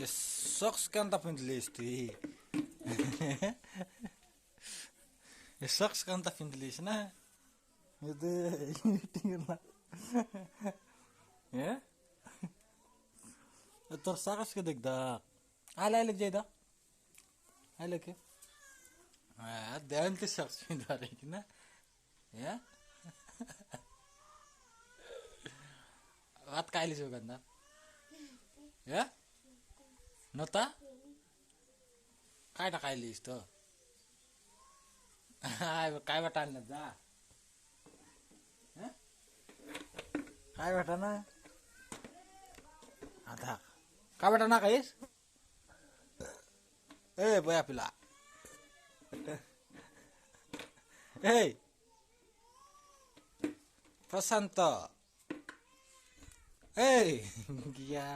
Socks canta pindilis socks canta pindilis na. Itu tinggal. Ya? Terus sakas ke degdak. Ala jay da. Ala ke. Dan ke socks pindarik na. Ya? Wat kaili suganda. Ya? Nota? काय टाकायलीस तो काय वाटायला जा काय वाटाणा आता काय वाटाणा काहीस ए बया पिला ए प्रशांत ए गया